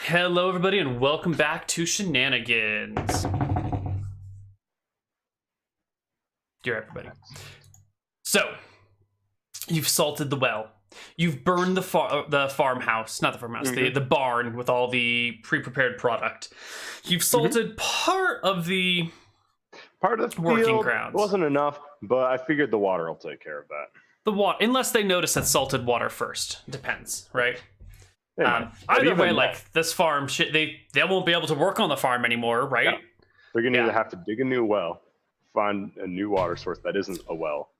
Hello, everybody, and welcome back to Shenanigans. Dear everybody. So, you've salted the well. You've burned the farmhouse, not the farmhouse, the barn with all the pre-prepared product. You've salted part of the working field grounds. Wasn't enough, but I figured the water will take care of that. The water, unless they notice that salted water first. Depends, right? Either way, like this farm, they won't be able to work on the farm anymore, right? Yeah. They're gonna either have to dig a new well, find a new water source that isn't a well,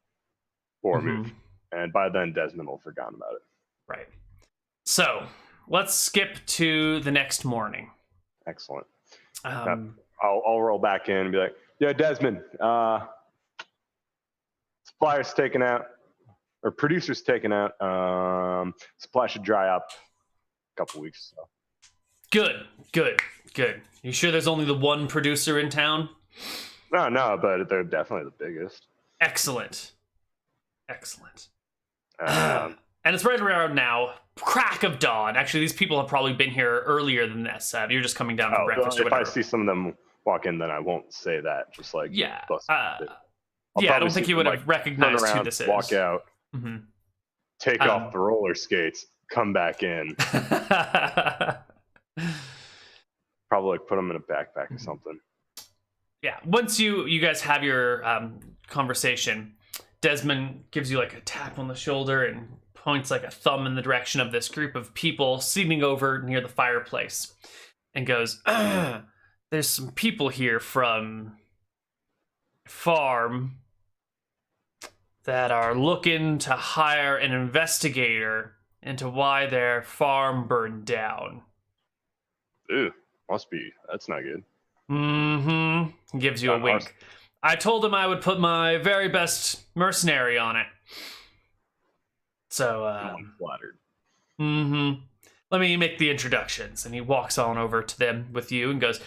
or move. And by then, Desmond will have forgotten about it. Right. So let's skip to the next morning. Excellent. I'll roll back in and be like, "Yeah, Desmond, supplier's taken out, or producer's taken out. Supply should dry up a couple weeks." So. Good. You sure there's only the one producer in town? No, but they're definitely the biggest. Excellent. And it's right around now, crack of dawn. Actually, these people have probably been here earlier than this. You're just coming down for breakfast or whatever. If I see some of them walk in, then I won't say that. Just like, I don't think you would have recognized who this is. Walk out, take off the roller skates, come back in. Probably put them in a backpack or something. Yeah, once you guys have your conversation, Desmond gives you like a tap on the shoulder and points like a thumb in the direction of this group of people seating over near the fireplace and goes, there's some people here from farm that are looking to hire an investigator into why their farm burned down. Ew, that's not good. Gives you a wink. I told him I would put my very best mercenary on it. So, I'm flattered. Let me make the introductions. And he walks on over to them with you and goes,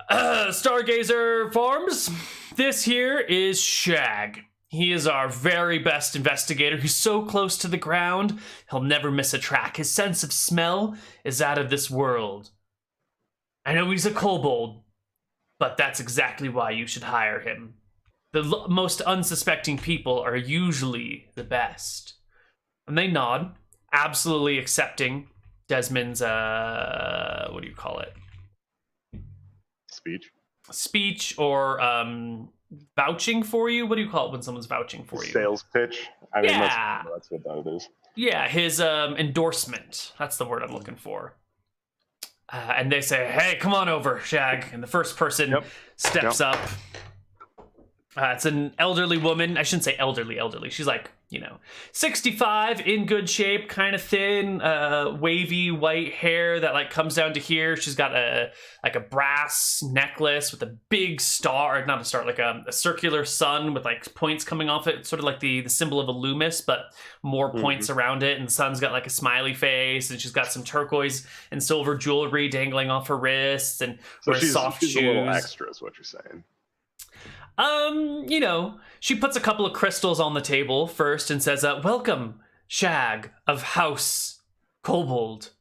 Stargazer Farms, this here is Shag. He is our very best investigator. He's so close to the ground, he'll never miss a track. His sense of smell is out of this world. I know he's a kobold, but that's exactly why you should hire him. The most unsuspecting people are usually the best. And they nod, absolutely accepting Desmond's, what do you call it? Speech or vouching for you? What do you call it when someone's vouching for you? Sales pitch. I mean, that's what that is. Yeah, his endorsement. That's the word I'm looking for. And they say, hey, come on over, Shag. And the first person steps up. It's an elderly woman. I shouldn't say elderly. She's like, 65, in good shape, kind of thin, wavy white hair that like comes down to here. She's got a brass necklace with a big star, not a star, like a circular sun with like points coming off it, sort of like the symbol of a Loomis, but more points around it. And the sun's got like a smiley face, and she's got some turquoise and silver jewelry dangling off her wrists, and wears soft shoes. She's a little extra, is what you're saying. She puts a couple of crystals on the table first and says, welcome, Shag of House Kobold.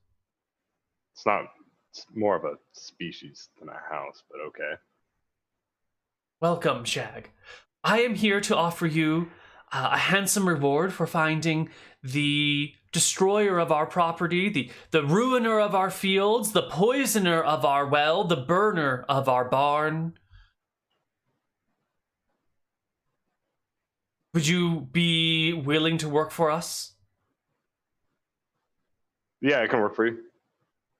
It's more of a species than a house, but okay. Welcome, Shag. I am here to offer you a handsome reward for finding the destroyer of our property, the ruiner of our fields, the poisoner of our well, the burner of our barn. Would you be willing to work for us? Yeah, I can work for you.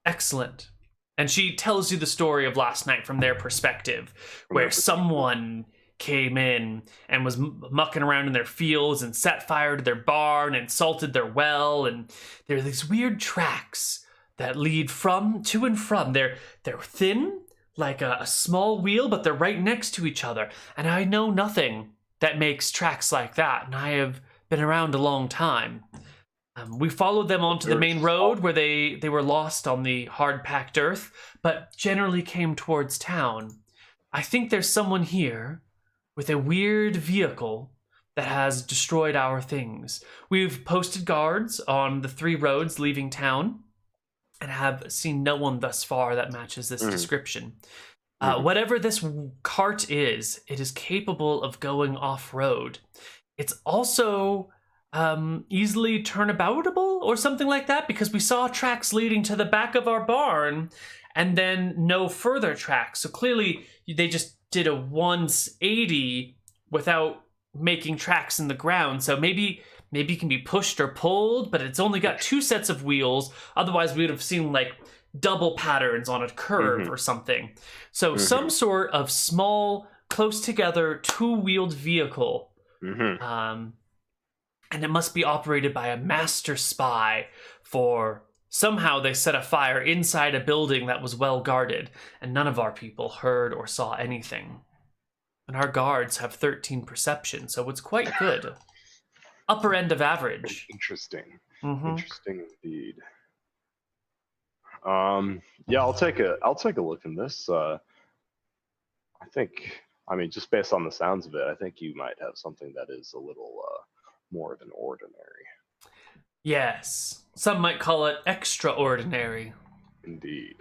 Excellent. And she tells you the story of last night from their perspective, where someone came in and was mucking around in their fields and set fire to their barn and salted their well. And there are these weird tracks that lead to and from. They're thin, like a small wheel, but they're right next to each other. And I know nothing that makes tracks like that, and I have been around a long time. We followed them onto the main road where they were lost on the hard-packed earth, but generally came towards town. I think there's someone here with a weird vehicle that has destroyed our things. We've posted guards on the 3 roads leaving town, and have seen no one thus far that matches this description. Whatever this cart is, it is capable of going off-road. It's also easily turnaboutable or something like that, because we saw tracks leading to the back of our barn and then no further tracks. So clearly they just did a 180 without making tracks in the ground. So maybe it can be pushed or pulled, but it's only got 2 sets of wheels. Otherwise we would have seen like double patterns on a curve or something. So some sort of small, close together, 2-wheeled vehicle. And it must be operated by a master spy, for somehow they set a fire inside a building that was well guarded, and none of our people heard or saw anything. And our guards have 13 perception, so it's quite good. Upper end of average. Interesting. Interesting indeed. Yeah, I'll take a look in this. I think, I mean, just based on the sounds of it, I think you might have something that is a little more than ordinary. Yes, some might call it extraordinary. Indeed.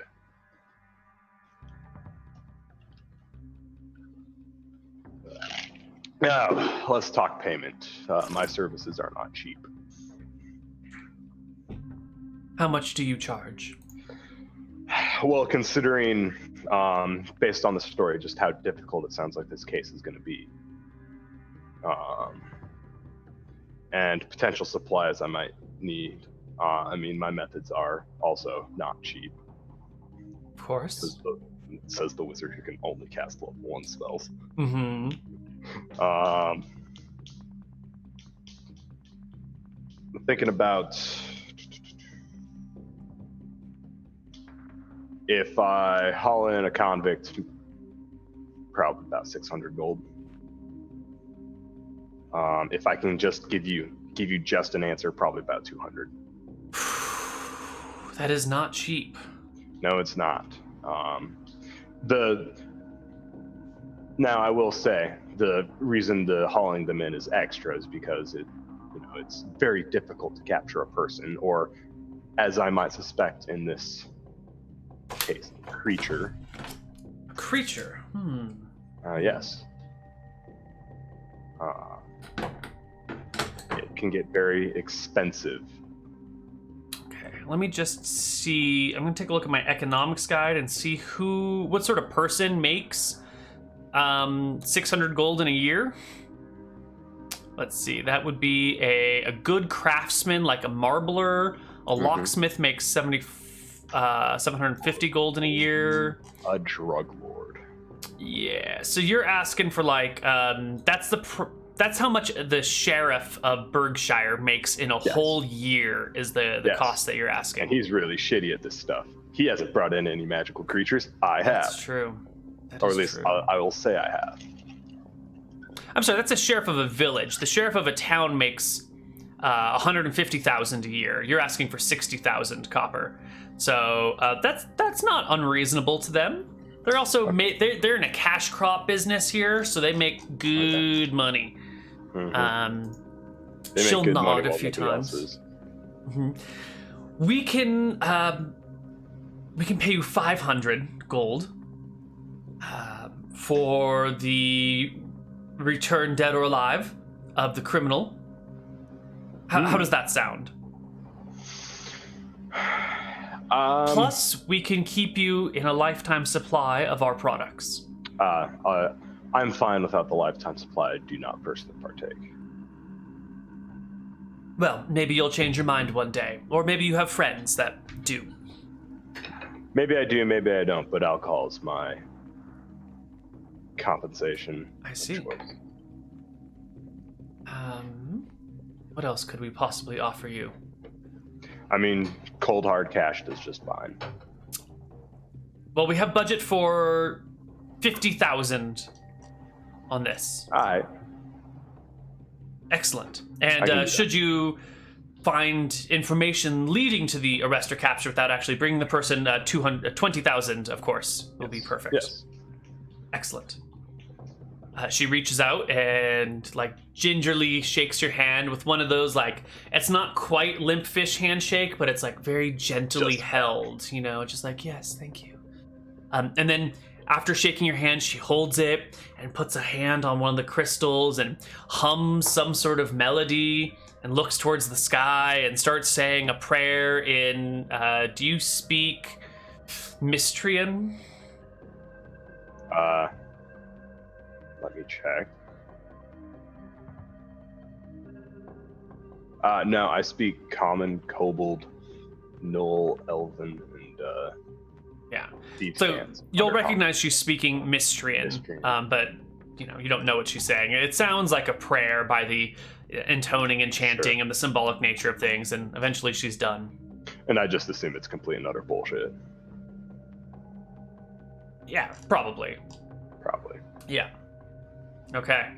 Now, let's talk payment. My services are not cheap. How much do you charge? Well, considering, based on the story, just how difficult it sounds like this case is going to be, and potential supplies I might need, I mean, my methods are also not cheap. Of course. Says the wizard who can only cast level 1 spells. Mm-hmm. I'm thinking about if I haul in a convict, probably about 600 gold. If I can just give you just an answer, probably about 200. That is not cheap. No, it's not. Now I will say the reason the hauling them in is extra is because it's very difficult to capture a person, or as I might suspect in this case, creature. A creature? Yes. It can get very expensive. Okay, let me just see. I'm going to take a look at my economics guide and see what sort of person makes 600 gold in a year. Let's see. That would be a good craftsman, like a marbler. A locksmith makes 750 gold in a year. A drug lord. Yeah. So you're asking for like that's how much the sheriff of Berkshire makes in a whole year is the cost that you're asking. And he's really shitty at this stuff. He hasn't brought in any magical creatures. I have. That's true. Or at least I will say I have. I'm sorry, that's a sheriff of a village. The sheriff of a town makes 150,000 a year. You're asking for 60,000 copper. So that's not unreasonable to them. They're also they're in a cash crop business here, so they make good money. She'll nod a few times. We can pay you 500 gold for the return, dead or alive, of the criminal. How does that sound? Plus, we can keep you in a lifetime supply of our products. I'm fine without the lifetime supply. I do not personally partake. Well, maybe you'll change your mind one day. Or maybe you have friends that do. Maybe I do, maybe I don't, but alcohol is my compensation. I see. What else could we possibly offer you? I mean, cold hard cash is just fine. Well, we have budget for 50,000 on this. All right. Excellent. And should you find information leading to the arrest or capture without actually bringing the person, 20,000, of course, will be perfect. Yes. Excellent. She reaches out and like gingerly shakes your hand with one of those, like, it's not quite limp fish handshake, but it's like very gently held, you know, just like, yes, thank you. And then after shaking your hand, she holds it and puts a hand on one of the crystals and hums some sort of melody and looks towards the sky and starts saying a prayer in, do you speak Mistrian? Let me check. No, I speak Common, Kobold, Null, Elven, and Yeah. Thief's So Hands. you'll Under recognize she's speaking Mistrian, but you know, you don't know what she's saying. It sounds like a prayer by the intoning and chanting and the symbolic nature of things, and eventually she's done. And I just assume it's complete and utter bullshit. Yeah, probably. Probably. Yeah. Okay.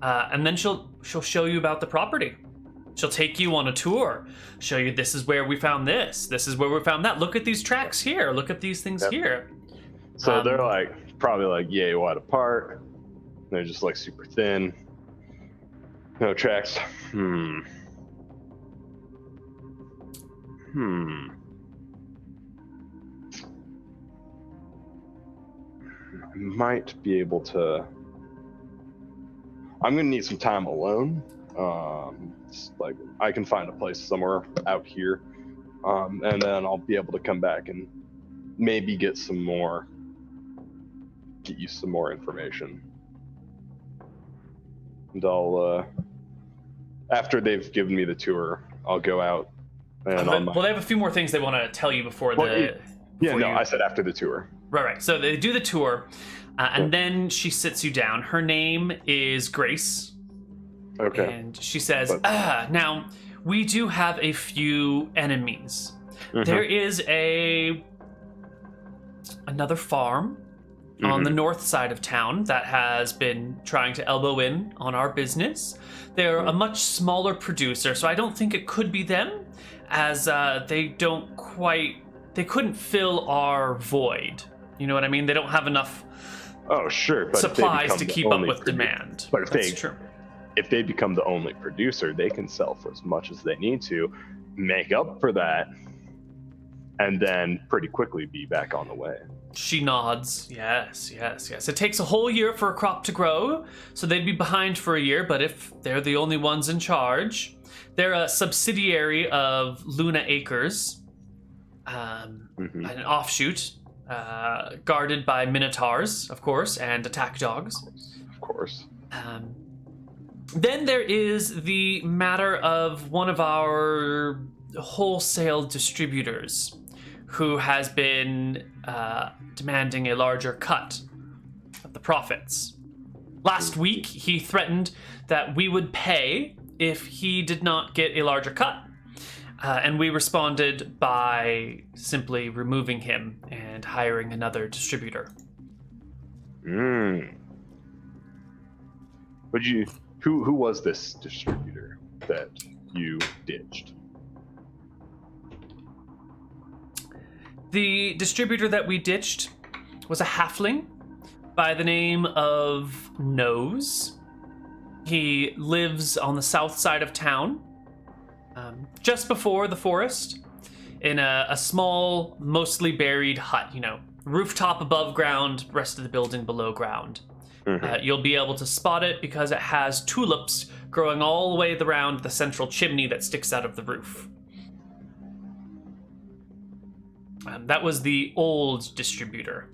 And then she'll show you about the property. She'll take you on a tour, show you this is where we found this is where we found that. Look at these tracks here. Look at these things here. So they're like probably like yay wide apart. They're just like super thin. No tracks. I might be able to. I'm gonna need some time alone. Like I can find a place somewhere out here, and then I'll be able to come back and maybe get you some more information. And I'll, after they've given me the tour, I'll go out. And well, they have a few more things they want to tell you before I said after the tour. Right. So they do the tour, and then she sits you down. Her name is Grace. Okay. And she says, now, we do have a few enemies. Mm-hmm. There is another farm on the north side of town that has been trying to elbow in on our business. They're a much smaller producer, so I don't think it could be them, as they couldn't fill our void. You know what I mean? They don't have enough supplies to keep up with demand. But That's true. If they become the only producer, they can sell for as much as they need to, make up for that, and then pretty quickly be back on the way. She nods. Yes. It takes a whole year for a crop to grow, so they'd be behind for a year, but if they're the only ones in charge, they're a subsidiary of Luna Acres, an offshoot, guarded by minotaurs, of course, and attack dogs. Of course. Then there is the matter of one of our wholesale distributors who has been demanding a larger cut of the profits. Last week, he threatened that we would pay if he did not get a larger cut. And we responded by simply removing him and hiring another distributor. Would you... Who was this distributor that you ditched? The distributor that we ditched was a halfling by the name of Nose. He lives on the south side of town, just before the forest, in a small, mostly buried hut, rooftop above ground, rest of the building below ground. You'll be able to spot it because it has tulips growing all the way around the central chimney that sticks out of the roof. That was the old distributor.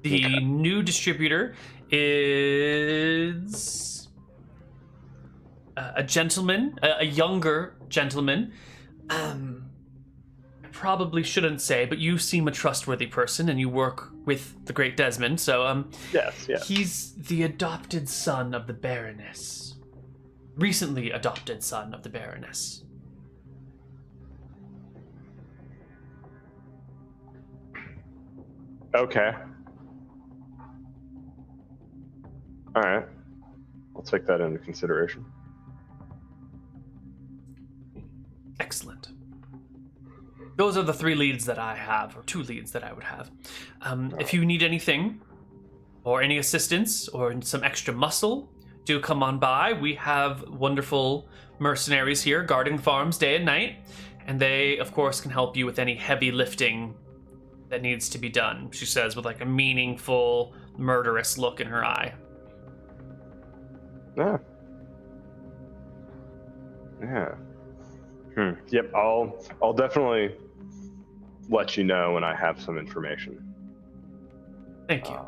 The new distributor is a gentleman, a younger gentleman. I probably shouldn't say, but you seem a trustworthy person and you work with the great Desmond, so yes. He's the adopted son of the Baroness. Recently adopted son of the Baroness. Okay. All right. I'll take that into consideration. Excellent. Those are the 3 leads that I have, or 2 leads that I would have. If you need anything, or any assistance or some extra muscle, do come on by. We have wonderful mercenaries here guarding farms day and night, and they, of course, can help you with any heavy lifting that needs to be done, she says with like a meaningful, murderous look in her eye. Yeah. Yeah. Yep, I'll definitely let you know when I have some information. Thank you.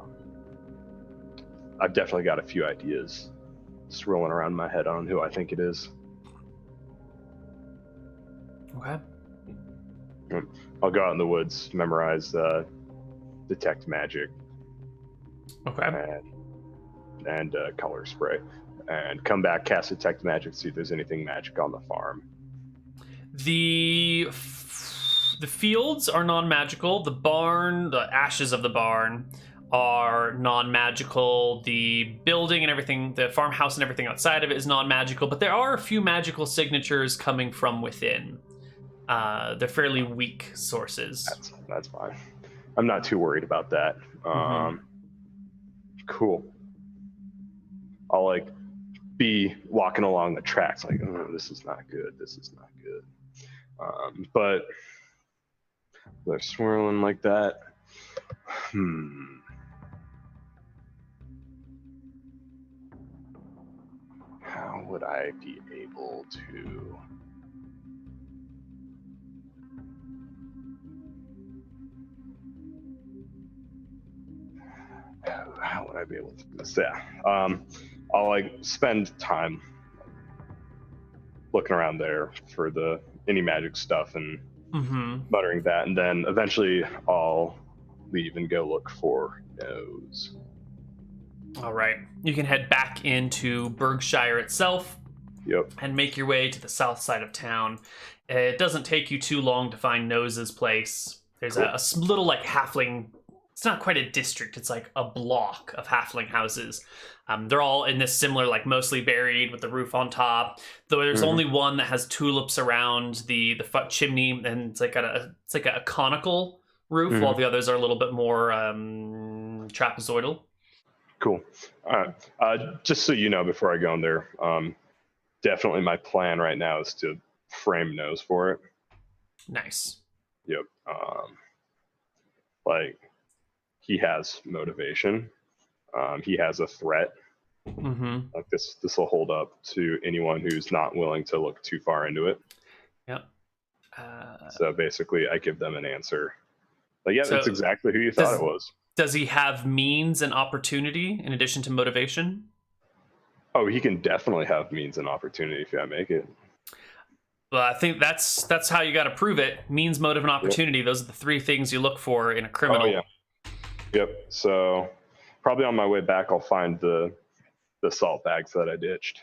I've definitely got a few ideas swirling around in my head on who I think it is. Okay. I'll go out in the woods, memorize detect magic, Okay. and color spray, and come back, cast detect magic, see if there's anything magic on the farm. The fields are non-magical. The barn, the ashes of the barn, are non-magical. The building and everything, the farmhouse and everything outside of it is non-magical, but there are a few magical signatures coming from within. They're fairly weak sources. That's fine. I'm not too worried about that. Cool. I'll like be walking along the tracks like, oh, this is not good. This is not good. But they're swirling like that. How would I be able to... How would I be able to do this? Yeah. I'll like spend time looking around there for any magic stuff and muttering that, and then eventually I'll leave and go look for Nose. All right. You can head back into Berkshire itself. Yep. And make your way to the south side of town. It doesn't take you too long to find Nose's place. There's a little like halfling. It's not quite a district. It's like a block of halfling houses. They're all in this similar, like mostly buried with the roof on top. Though there's only one that has tulips around the chimney, and it's like a conical roof, while the others are a little bit more trapezoidal. Cool. All right. Just so you know, before I go in there, definitely my plan right now is to frame Nose for it. Nice. Yep. Like, he has motivation. He has a threat. Like this will hold up to anyone who's not willing to look too far into it. Yep. So basically, I give them an answer. Like, yeah, that's exactly who you thought it was. Does he have means and opportunity in addition to motivation? Oh, he can definitely have means and opportunity if I make it. Well, I think that's how you got to prove it. Means, motive, and opportunity. Yep. Those are the three things you look for in a criminal. Oh, yeah. Yep. So probably on my way back, I'll find the salt bags that I ditched.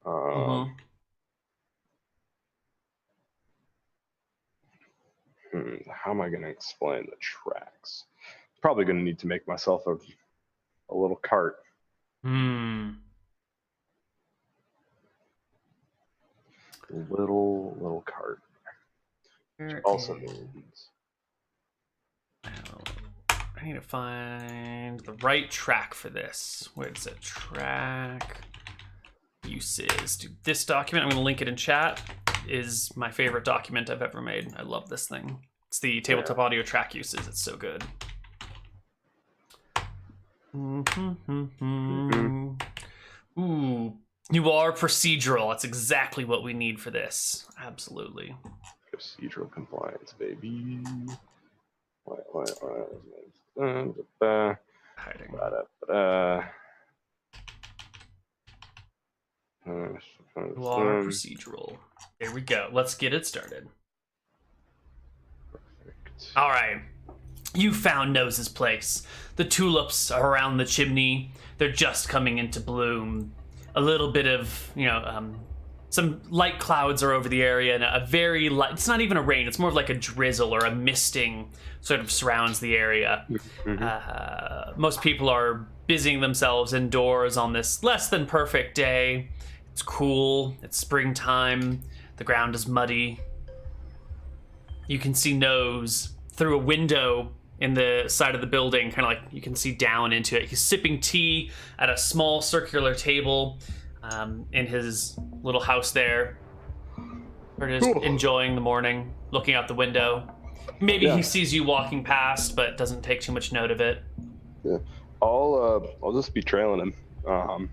How am I going to explain the tracks? Probably going to need to make myself a little cart. Little cart. Which also means I need to find the right track for this. Where's it? Track uses. Dude, this document, I'm going to link it in chat, is my favorite document I've ever made. I love this thing. It's the tabletop audio track uses. It's so good. Ooh, you are procedural. That's exactly what we need for this. Absolutely. Procedural compliance, baby. Hiding. You are procedural. There we go. Let's get it started. Perfect. All right. You found Nose's place. The tulips are around the chimney. They're just coming into bloom. A little bit of, some light clouds are over the area, and a very light, it's not even a rain, it's more of like a drizzle or a misting sort of surrounds the area. Most people are busying themselves indoors on this less than perfect day. It's cool, it's springtime, the ground is muddy. You can see Nose through a window in the side of the building, kind of like you can see down into it. He's sipping tea at a small circular table in his little house there. Or just enjoying the morning, looking out the window. Maybe he sees you walking past, but doesn't take too much note of it. Yeah, I'll just be trailing him.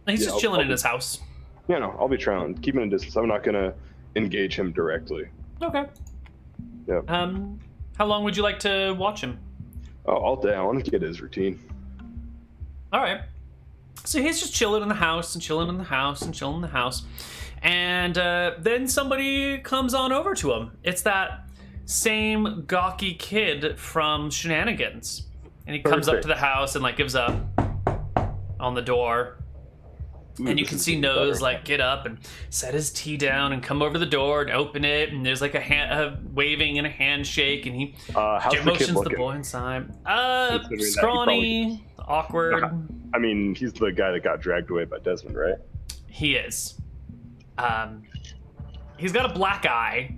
He's just chilling in his house. Yeah, no, I'll be trailing, keeping a distance. I'm not gonna engage him directly. Okay. Yeah. How long would you like to watch him? Oh, all day. I want to get his routine. All right. So he's just chilling in the house and chilling in the house and chilling in the house. And then somebody comes on over to him. It's that same gawky kid from Shenanigans. And he comes up to the house and like gives a on the door. And you can see Nose like get up and set his tea down and come over to the door and open it. And there's like a waving and a handshake. And he motions the boy inside. Scrawny, awkward. I mean, he's the guy that got dragged away by Desmond, right? He is. He's got a black eye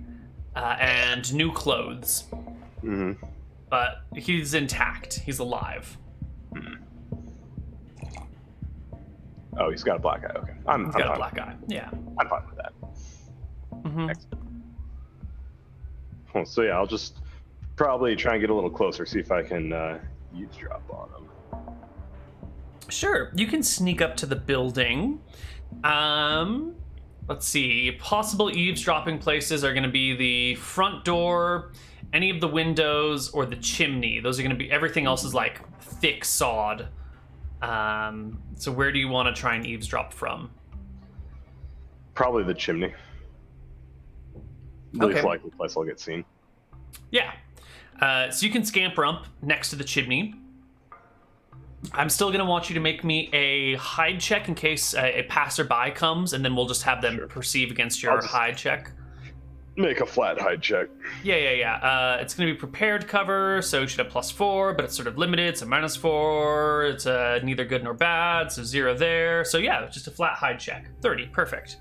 and new clothes. Mm-hmm. But he's intact. He's alive. Mm-hmm. Oh, he's got a black eye. Okay. He's got a black eye. Yeah. I'm fine with that. Mm-hmm. Well, so yeah, I'll just probably try and get a little closer, see if I can eavesdrop on him. Sure. You can sneak up to the building. Let's see. Possible eavesdropping places are going to be the front door, any of the windows, or the chimney. Those are going to be, everything else is like thick sod. So where do you want to try and eavesdrop from? Probably the chimney. Least likely place I'll get seen. Yeah. So you can scamper up next to the chimney. I'm still going to want you to make me a hide check in case a passerby comes, and then we'll just have them perceive against your hide check. Make a flat hide check. Yeah. It's going to be prepared cover, so you should have +4, but it's sort of limited, so -4. It's neither good nor bad, so 0 there. So yeah, just a flat hide check. 30, perfect.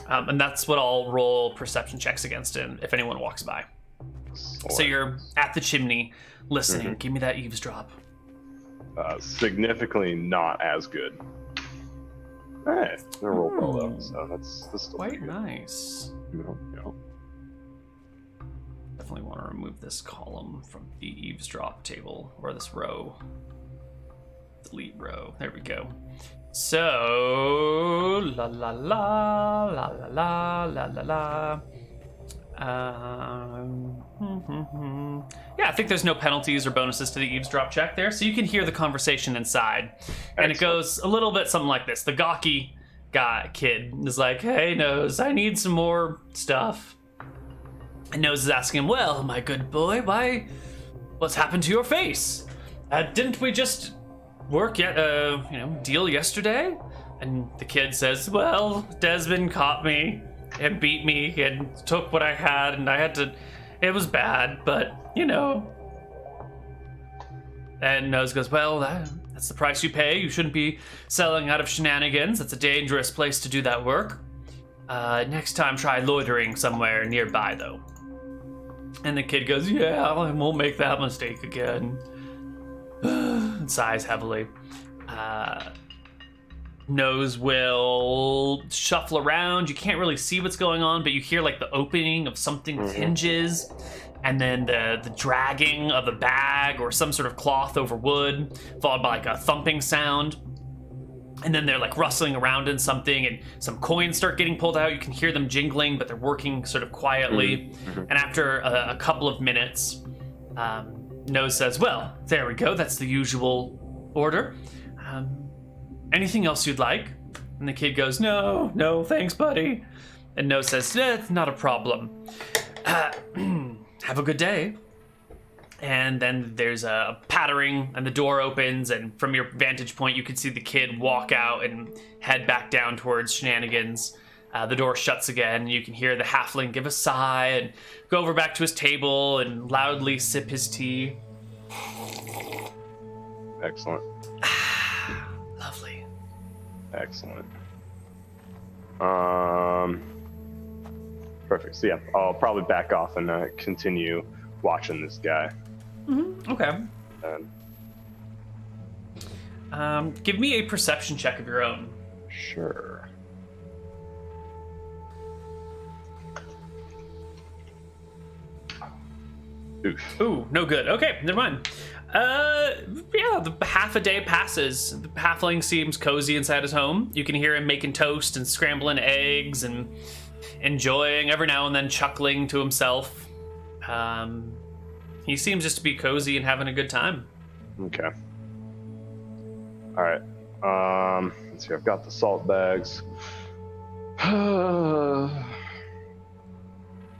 And that's what I'll roll perception checks against if anyone walks by. So you're at the chimney, listening. Give me that eavesdrop. Significantly not as good. Hey, I rolled well though, so that's still quite nice. No. Definitely want to remove this column from the eavesdrop table, or this row. Delete row. There we go. So la la la la la la la la. Yeah, I think there's no penalties or bonuses to the eavesdrop check there, so you can hear the conversation inside. And it goes a little bit something like this. The gawky kid is like, "Hey, Nose, I need some more stuff." And Nose is asking him, "Well, my good boy, what's happened to your face? Didn't we just work deal yesterday?" And the kid says, "Well, Desmond caught me and beat me and took what I had, and I had to, it was bad, but And Nose goes, "Well, that's the price you pay. You shouldn't be selling out of Shenanigans. It's a dangerous place to do that work. Next time, try loitering somewhere nearby, though." And the kid goes, "Yeah, I won't make that mistake again." And sighs heavily. Nose will shuffle around. You can't really see what's going on, but you hear like the opening of something with hinges, and then the dragging of a bag or some sort of cloth over wood, followed by like a thumping sound. And then they're like rustling around in something, and some coins start getting pulled out. You can hear them jingling, but they're working sort of quietly. And after a couple of minutes, Nose says, "Well, there we go. That's the usual order. Anything else you'd like?" And the kid goes, No, thanks, buddy." And Nose says, "It's not a problem. Have a good day." And then there's a pattering, and the door opens, and from your vantage point, you can see the kid walk out and head back down towards Shenanigans. The door shuts again, and you can hear the halfling give a sigh and go over back to his table and loudly sip his tea. Excellent. Lovely. Excellent. Perfect. So yeah, I'll probably back off and continue watching this guy. Okay. And Give me a perception check of your own. sure. Oof. Ooh, no good. Okay, never mind. Yeah, the half a day passes. The halfling seems cozy inside his home. You can hear him making toast and scrambling eggs and enjoying, every now and then chuckling to himself. He seems just to be cozy and having a good time. Okay. All right. Let's see. I've got the salt bags.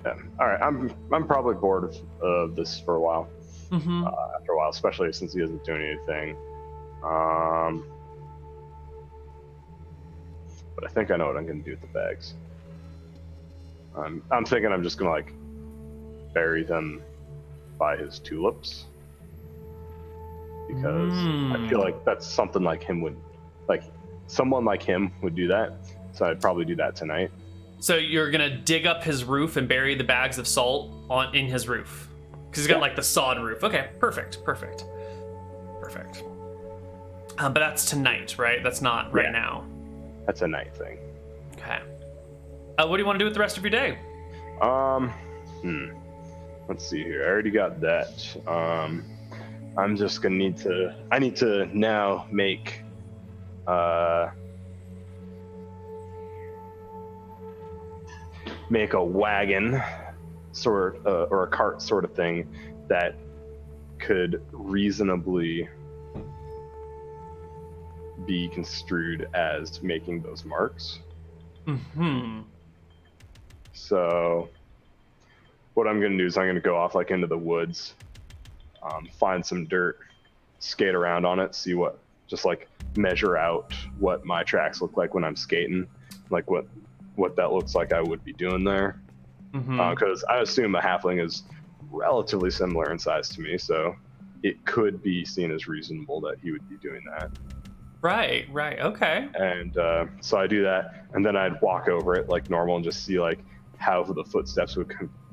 Yeah. All right. I'm probably bored of this for a while. After a while, especially since he isn't doing anything. But I think I know what I'm going to do with the bags. I'm thinking I'm just going to like bury them by his tulips, because I feel like that's something like him would, like someone like him would do that. So I'd probably do that tonight. So you're gonna dig up his roof and bury the bags of salt in his roof, because he's got like the sod roof. Okay, perfect. But that's tonight, right? That's not right now. That's a night thing. Okay. What do you want to do with the rest of your day? Let's see here. I already got that. I'm just gonna need to. I need to now make. Make a wagon, or a cart sort of thing, that could reasonably be construed as making those marks. So what I'm going to do is I'm going to go off like into the woods, find some dirt, skate around on it, see what, just like measure out what my tracks look like when I'm skating, like what that looks like I would be doing there. Because I assume a halfling is relatively similar in size to me, so it could be seen as reasonable that he would be doing that. Right, okay. And so I do that, and then I'd walk over it like normal and just see like how the footsteps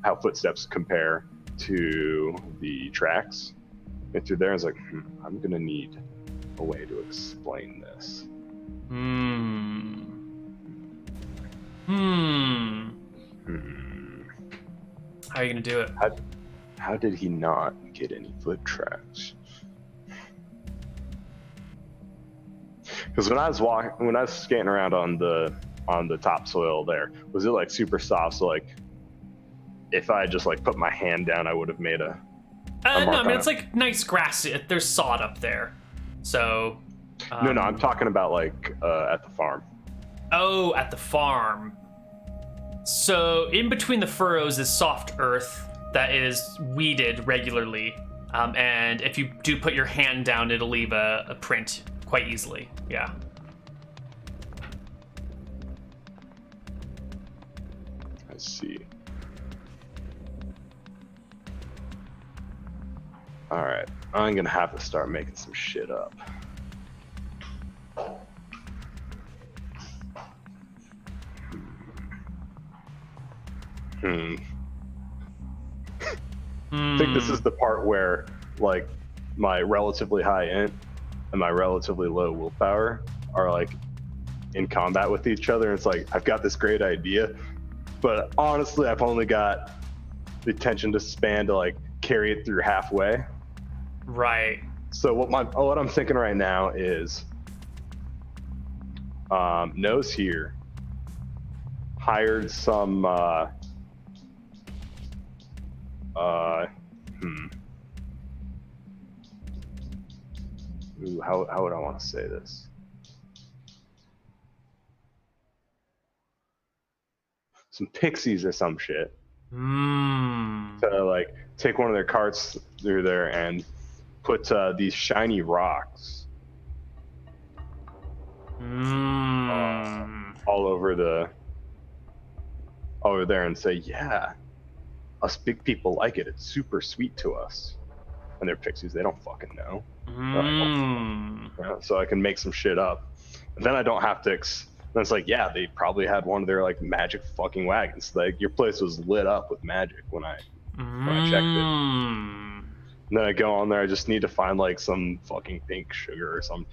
how footsteps compare to the tracks. And through there, I was like, I'm gonna need a way to explain this. How are you gonna do it? How did he not get any foot tracks? Because when I was skating around on the topsoil there, was it like super soft? So like, if I just like put my hand down, I would have made a mark. No, I mean on it's like nice grass. There's sod up there, so. No, I'm talking about like at the farm. Oh, at the farm. So in between the furrows is soft earth that is weeded regularly, and if you do put your hand down, it'll leave a print quite easily. Yeah. I see. All right, I'm gonna have to start making some shit up. I think this is the part where like my relatively high int and my relatively low willpower are like in combat with each other. It's like, I've got this great idea, but honestly I've only got the attention to span to like carry it through halfway. Right. So what I'm thinking right now is Nose here hired some Ooh, how would I want to say this? Some pixies or some shit. To like take one of their carts through there and put these shiny rocks all over there and say, yeah, us big people like it. It's super sweet to us. And they're pixies. They don't fucking know. So I can make some shit up. And then I don't have to And it's like, yeah, they probably had one of their like magic fucking wagons. Like your place was lit up with magic when I checked it. And then I go on there. I just need to find like some fucking pink sugar or some.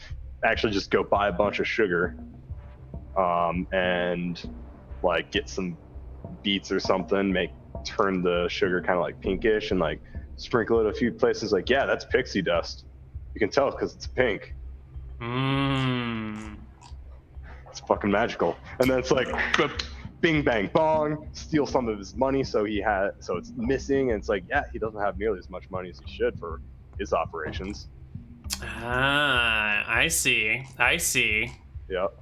Actually, just go buy a bunch of sugar, and like get some beets or something. Turn the sugar kind of like pinkish and like sprinkle it a few places. Like, yeah, that's pixie dust. You can tell because it's pink. It's fucking magical. And then it's like, bing bang bong, steal some of his money so it's missing, and it's like, yeah, he doesn't have nearly as much money as he should for his operations. I see. Yep.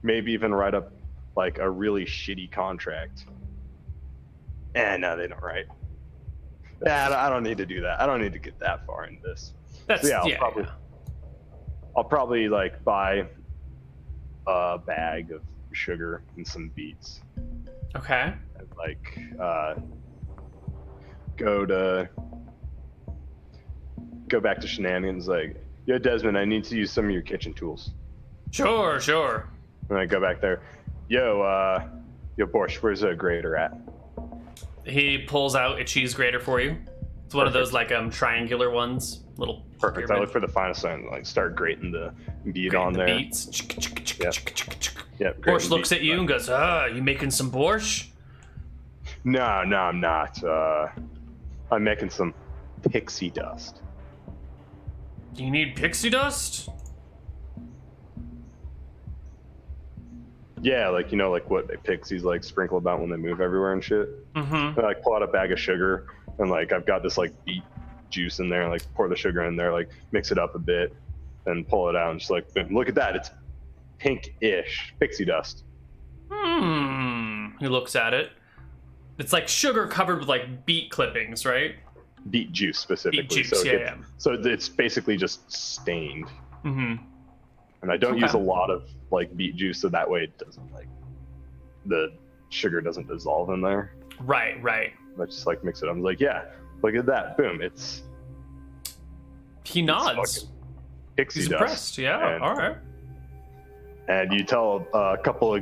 Maybe even write up like a really shitty contract. No, they don't write. I don't need to do that. I don't need to get that far into this. I'll probably like buy a bag of sugar and some beets. Okay. And like go back to Shenanigans. Like, yo, Desmond, I need to use some of your kitchen tools. Sure. And I go back there. Yo, Borscht, where's a grater at? He pulls out a cheese grater for you. It's one of those like triangular ones, little. Perfect. I look for the finest and like start grating the beet on there. Beets. Yep. Borscht looks at you and goes, you making some borscht? No, I'm not. I'm making some pixie dust. You need pixie dust? Yeah, like, you know, like what pixies like sprinkle about when they move everywhere and shit. Mm-hmm. I like pull out a bag of sugar and like I've got this like beet juice in there and like pour the sugar in there, like mix it up a bit and pull it out and just like, boom, look at that, it's pink-ish pixie dust. He looks at it. It's like sugar covered with like beet clippings, right? Beet juice specifically. Beet juice, so it's basically just stained. Mm-hmm. And I don't use a lot of like beet juice, so that way it doesn't like the sugar doesn't dissolve in there. Right. I just like mix it up. I'm like, yeah, look at that, boom, He nods. Pixie He's dust. impressed. Yeah. All right. And you tell a couple of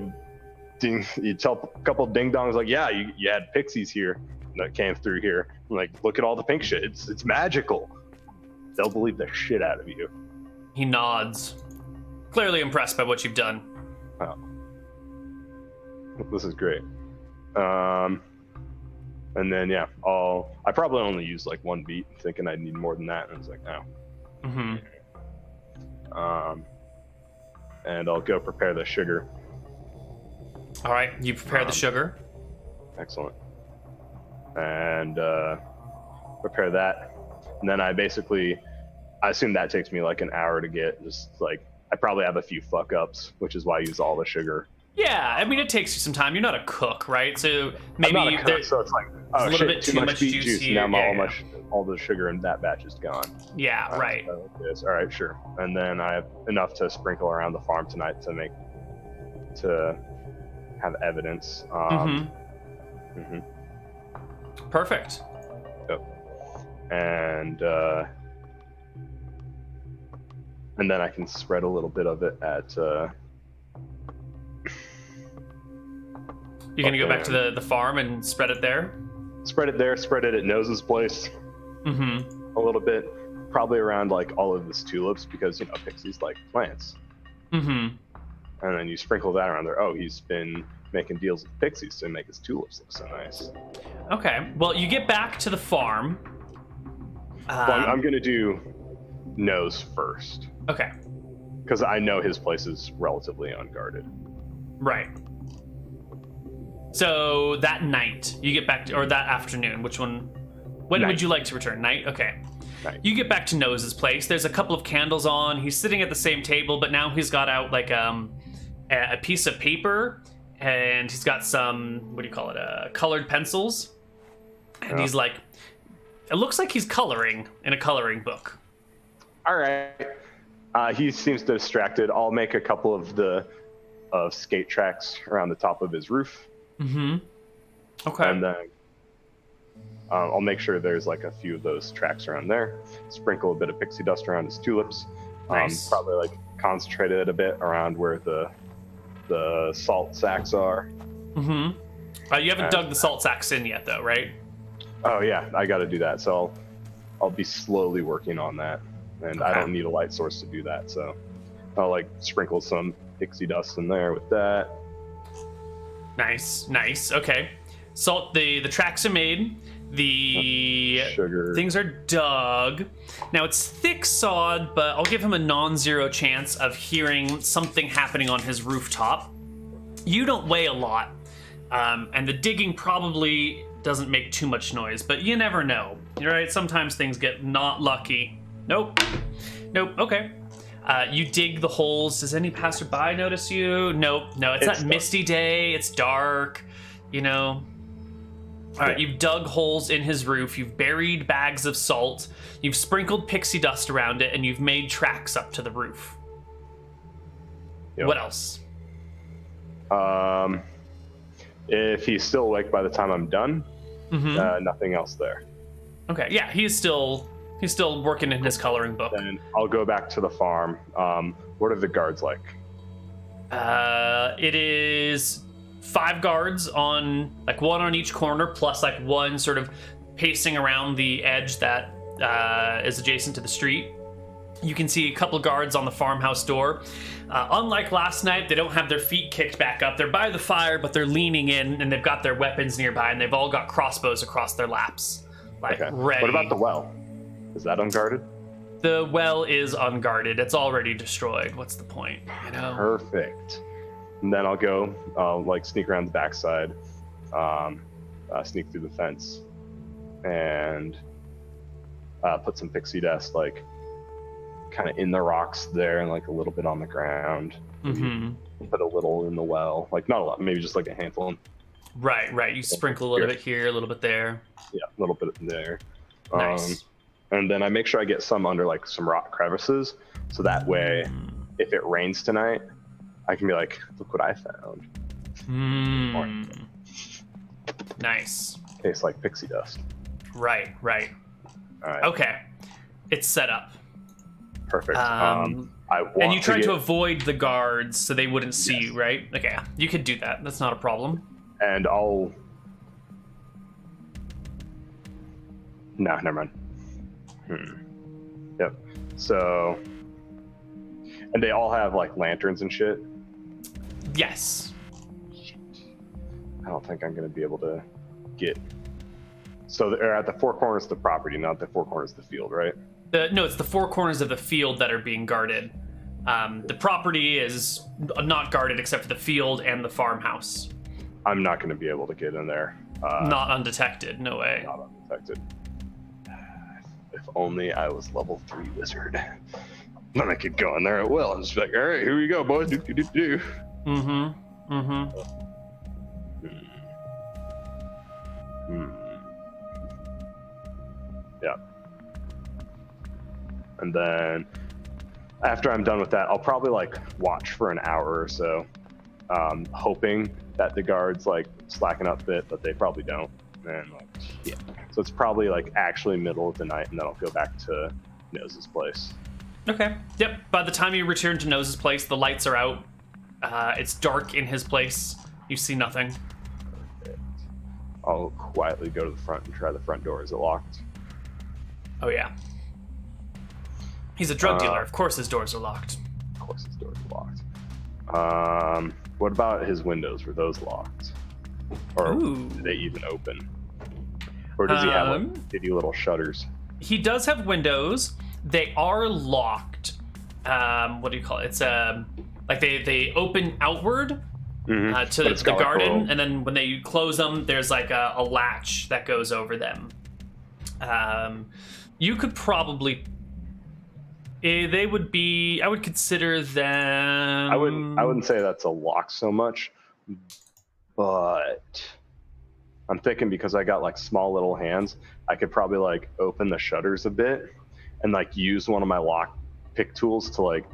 ding dongs like, yeah, you had pixies here that came through here. I'm like, look at all the pink shit. It's magical. They'll believe the shit out of you. He nods, clearly impressed by what you've done. Oh. This is great. And then yeah, I probably only use like one beet, thinking I'd need more than that, and it's like, no. Mm-hmm. And I'll go prepare the sugar. All right, you prepare the sugar. Excellent. And prepare that, and then I assume that takes me like an hour to get. Just like I probably have a few fuck ups, which is why I use all the sugar. Yeah, I mean it takes you some time. You're not a cook, right? So maybe I'm not a cook, so it's like, oh, a little bit too much beet juice juice. here. Now all the sugar in that batch is gone. Yeah, right. So all right, sure. And then I have enough to sprinkle around the farm tonight to have evidence. Perfect. Yep. And then I can spread a little bit of it at. You're gonna go back to the farm and spread it there? Spread it there, spread it at Nose's place. Mm-hmm. A little bit. Probably around like all of his tulips because, you know, pixies like plants. Mm-hmm. And then you sprinkle that around there. Oh, he's been making deals with pixies to make his tulips look so nice. Okay. Well, you get back to the farm. I'm gonna do Nose first. Okay. Because I know his place is relatively unguarded. Right. So that night, you get back to, or that afternoon, which one? When Night. would you like to return? Night? Okay. Night. You get back to Nose's place. There's a couple of candles on. He's sitting at the same table, but now he's got out like a piece of paper, and he's got some, what do you call it, colored pencils. And he's like, it looks like he's coloring in a coloring book. All right. He seems distracted. I'll make a couple of skate tracks around the top of his roof. Mm-hmm. Okay. And then I'll make sure there's like a few of those tracks around there. Sprinkle a bit of pixie dust around his tulips. Nice. Probably like concentrated it a bit around where the salt sacks are. Mm-hmm. You haven't dug the salt sacks in yet, though, right? Oh yeah, I got to do that. So I'll be slowly working on that, and I don't need a light source to do that. So I'll like sprinkle some pixie dust in there with that. Nice. Okay. Salt. The tracks are made. The sugar things are dug. Now it's thick sod, but I'll give him a non-zero chance of hearing something happening on his rooftop. You don't weigh a lot, and the digging probably doesn't make too much noise, but you never know. You're right. Sometimes things get not lucky. Nope. Okay. You dig the holes. Does any passerby notice you? Nope. No, it's that misty day. It's dark. You know. All right, you've dug holes in his roof, you've buried bags of salt, you've sprinkled pixie dust around it, and you've made tracks up to the roof. Yep. What else? If he's still awake by the time I'm done, nothing else there. Okay, yeah, he's still working in his coloring book. Then I'll go back to the farm. What are the guards like? It is 5 guards on, like, one on each corner, plus like one sort of pacing around the edge that is adjacent to the street. You can see a couple guards on the farmhouse door. Unlike last night, they don't have their feet kicked back up. They're by the fire, but they're leaning in, and they've got their weapons nearby, and they've all got crossbows across their laps, like ready. What about the well? Is that unguarded? The well is unguarded. It's already destroyed. What's the point? You know. Perfect. And then I'll go, like, sneak around the backside, sneak through the fence, and put some pixie dust, like, kind of in the rocks there, and like a little bit on the ground. Put a little in the well, like not a lot, maybe just like a handful. Right. You sprinkle a little bit here, a little bit there. Yeah, a little bit there. Nice. And then I make sure I get some under like some rock crevices, so that way, if it rains tonight, I can be like, look what I found. Nice. Tastes like pixie dust. Right. All right. Okay. It's set up. Perfect. And you tried to avoid the guards so they wouldn't see you, right? Okay, you could do that. That's not a problem. And I'll... No, never mind. Yep. So... And they all have, like, lanterns and shit? Yes. Shit. I don't think I'm going to be able to get... So they're at the 4 corners of the property, not the 4 corners of the field, right? No, it's the 4 corners of the field that are being guarded. The property is not guarded except for the field and the farmhouse. I'm not going to be able to get in there. Not undetected, no way. Not undetected. If only I was level 3 wizard. Then I could go in there at will and just be like, all right, here we go, boys. Do. Yeah. And then after I'm done with that, I'll probably like watch for an hour or so, hoping that the guards like slacken up a bit, but they probably don't. And like, yeah. So it's probably like actually middle of the night, and then I'll go back to Nose's place. Okay. Yep. By the time you return to Nose's place, the lights are out. It's dark in his place. You see nothing. Perfect. I'll quietly go to the front and try the front door. Is it locked? Oh yeah. He's a drug dealer. Of course his doors are locked. Of course his doors are locked. What about his windows? Were those locked? Or did they even open? Or does he have like bitty little shutters? He does have windows. They are locked. What do you call it? It's like they open outward to the garden, and then when they close them, there's like a latch that goes over them. You could probably... They would be... I would consider them... I wouldn't say that's a lock so much, but I'm thinking because I got like small little hands, I could probably like open the shutters a bit and like use one of my lock pick tools to like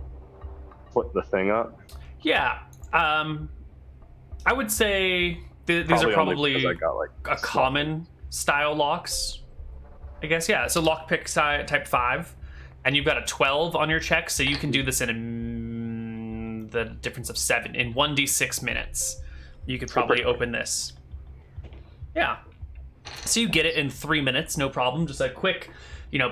flip the thing up. Yeah. I would say these are probably I got, like, a common style locks, I guess. Yeah, so lockpick type 5, and you've got a 12 on your check, so you can do this in and the difference of 7 in 1d6 minutes. You could probably open this. Yeah. So you get it in 3 minutes, no problem. Just a quick,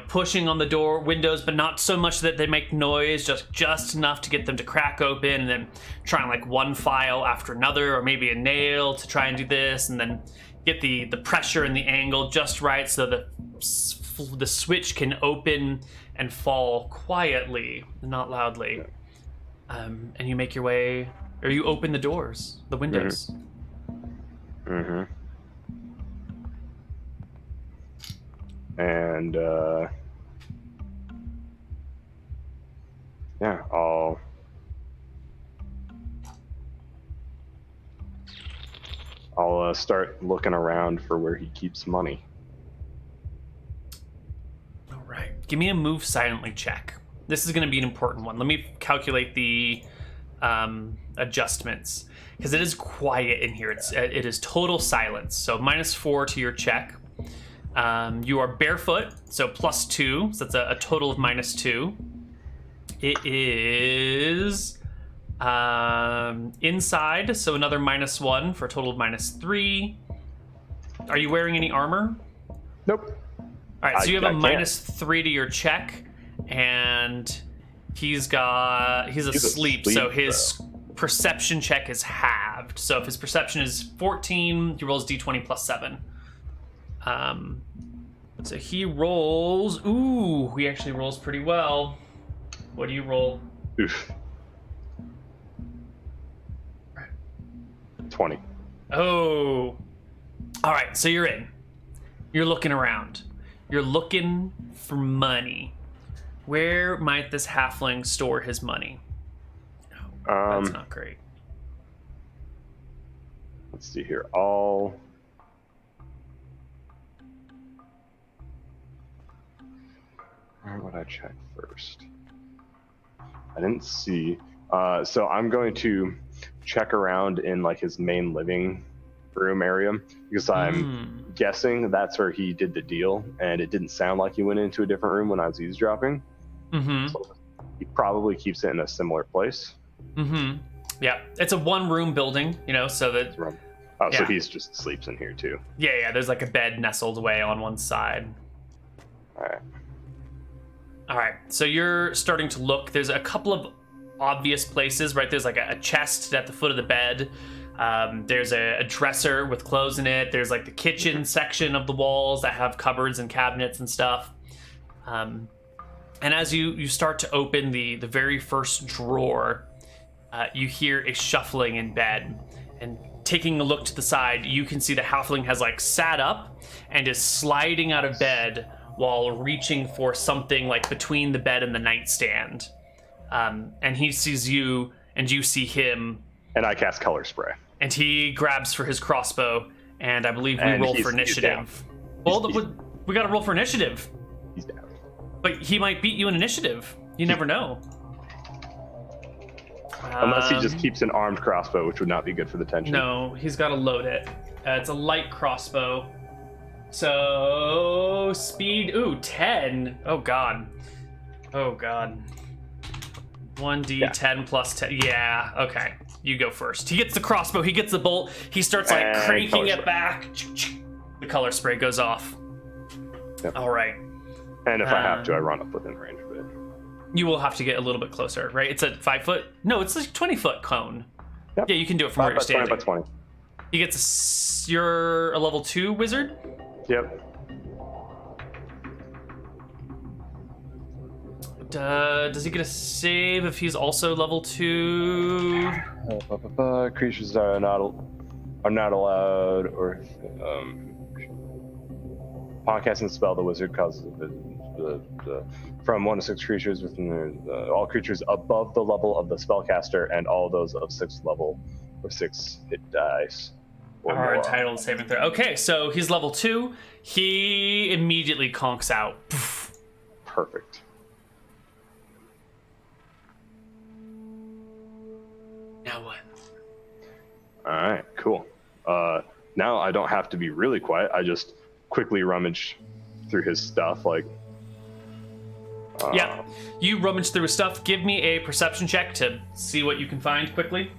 pushing on the door windows, but not so much that they make noise, just enough to get them to crack open, and then trying like one file after another, or maybe a nail to try and do this, and then get the pressure and the angle just right so the switch can open and fall quietly, not loudly. And you make your way, or you open the doors, the windows. Mm-hmm. And yeah, I'll start looking around for where he keeps money. All right, give me a move silently check. This is going to be an important one. Let me calculate the adjustments, because it is quiet in here. It is total silence. So -4 to your check. You are barefoot, so +2. So that's a total of -2. It is inside, so another -1 for a total of -3. Are you wearing any armor? Nope. All right, so you have a -3 to your check, and he's asleep, so his perception check is halved. So if his perception is 14, he rolls d20 +7. So he rolls. Ooh, he actually rolls pretty well. What do you roll? Oof. 20. Oh. All right, so you're in. You're looking around. You're looking for money. Where might this halfling store his money? Oh, that's not great. Let's see here. Where would I check first? I didn't see. So I'm going to check around in like his main living room area, because I'm guessing that's where he did the deal, and it didn't sound like he went into a different room when I was eavesdropping. So he probably keeps it in a similar place. Yeah, it's a one-room building, so that. Oh, so he's just sleeps in here too. Yeah. There's like a bed nestled away on one side. All right. So you're starting to look. There's a couple of obvious places, right? There's like a chest at the foot of the bed. There's a dresser with clothes in it. There's like the kitchen section of the walls that have cupboards and cabinets and stuff. And as you start to open the very first drawer, you hear a shuffling in bed. And taking a look to the side, you can see the halfling has like sat up and is sliding out of bed while reaching for something like between the bed and the nightstand. And he sees you, and you see him. And I cast color spray. And he grabs for his crossbow, and I believe we roll for initiative. We gotta roll for initiative. He's down. But he might beat you in initiative. You never know. Unless he just keeps an armed crossbow, which would not be good for the tension. No, he's got to load it. It's a light crossbow. So, speed, 10. Oh, God. 1d10 plus 10. Yeah, okay. You go first. He gets the crossbow, he gets the bolt, he starts like cranking it back. The color spray goes off. Yep. All right. And if I have to, I run up within range of it. You will have to get a little bit closer, right? It's a 5 foot. No, it's a 20-foot cone. Yep. Yeah, you can do it from where you're standing. 20 by 20. He gets you're a level 2 wizard? Yep. Does he get a save if he's also level 2? Creatures are not allowed, or upon casting the spell, the wizard causes from 1 to 6 creatures within all creatures above the level of the spellcaster, and all those of 6th level or 6 hit dice. Are entitled to saving throw. Okay, so he's level 2. He immediately conks out. Perfect. Now what? All right, cool. Now I don't have to be really quiet. I just quickly rummage through his stuff, like, Yeah, you rummage through his stuff. Give me a perception check to see what you can find quickly.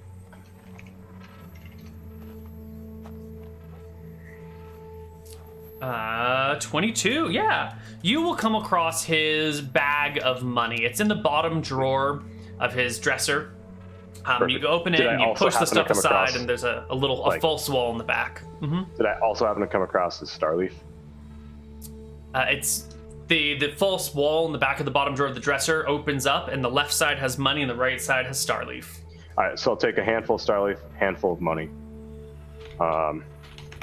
Uh, 22. Yeah, you will come across his bag of money. It's in the bottom drawer of his dresser. You open it and you push the stuff aside, and there's a false wall in the back. Did I also happen to come across his Starleaf? It's the false wall in the back of the bottom drawer of the dresser opens up, and the left side has money, and the right side has Starleaf. All right, so I'll take a handful of Starleaf, handful of money.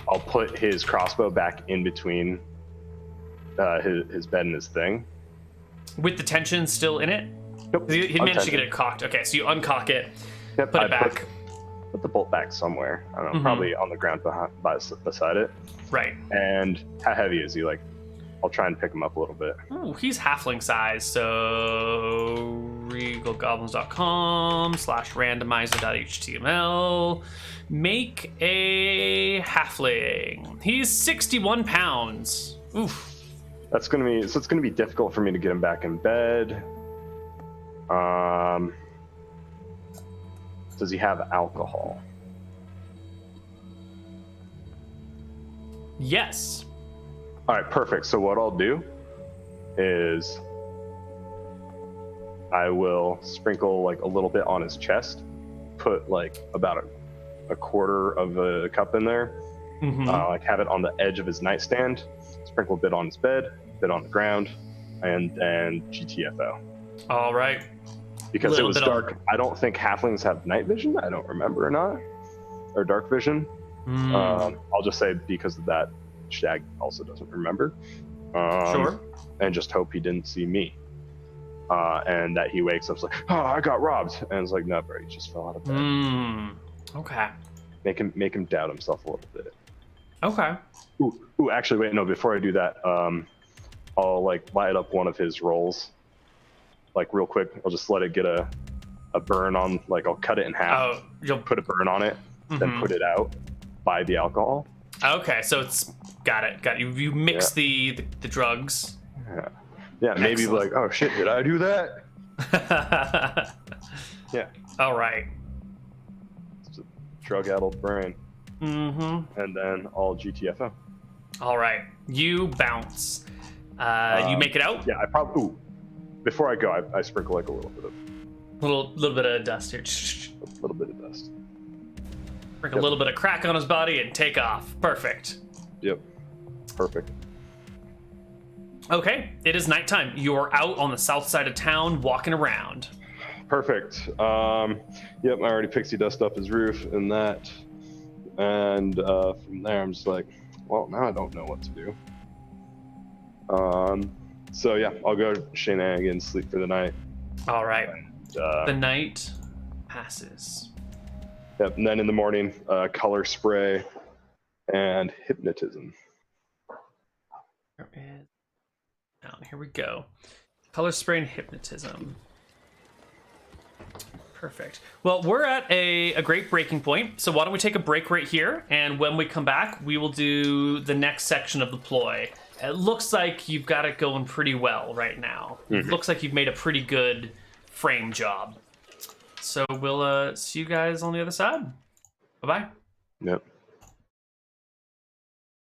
I'll put his crossbow back in between his bed and his thing. With the tension still in it? Nope. He managed to get it cocked. Okay, so you uncock it, yep, put it back. Put the bolt back somewhere. I don't know, probably on the ground beside it. Right. And how heavy is he? Like, I'll try and pick him up a little bit. Ooh, he's halfling size, so regalgoblins.com/randomizer.html. Make a halfling. He's 61 pounds. Oof. It's gonna be difficult for me to get him back in bed. Does he have alcohol? Yes. All right, perfect. So what I'll do is I will sprinkle like a little bit on his chest, put like about a quarter of a cup in there, like have it on the edge of his nightstand, sprinkle a bit on his bed, a bit on the ground, and GTFO. All right. Because it was dark. I don't think halflings have night vision. I don't remember or not, or dark vision. I'll just say because of that, Shag also doesn't remember. Sure. And just hope he didn't see me. And that he wakes up like, oh, I got robbed. And it's like, no, bro, he just fell out of bed. Okay. Make him doubt himself a little bit. Okay. Ooh, actually, wait, no, before I do that, I'll like light up one of his rolls. Like real quick, I'll just let it get a burn on, like I'll cut it in half. Oh, you'll put a burn on it, then put it out by the alcohol. Okay, so it's got it. You mix the drugs. Yeah, maybe Excellent. like, oh shit, did I do that? Yeah. All right. It's a drug-addled brain. And then all GTFO. All right, you bounce. You make it out. Yeah, I probably. Ooh, before I go, I sprinkle like a little bit of. Little bit of dust here. A little bit of dust. Sprinkle a little bit of crack on his body and take off. Perfect. Yep. Perfect. Okay, it is nighttime. You're out on the south side of town walking around. Perfect. Yep, I already pixie dust up his roof and that. And from there, I'm just like, well, now I don't know what to do. So yeah, I'll go to Shenanigans, sleep for the night. All right. And, the night passes. Yep, and then in the morning, color spray and hypnotism. Here we go. Color spray and hypnotism. Perfect. Well, we're at a great breaking point, so why don't we take a break right here, and when we come back, we will do the next section of the ploy. It looks like you've got it going pretty well right now. It looks like you've made a pretty good frame job. So we'll see you guys on the other side. Bye-bye. Yep.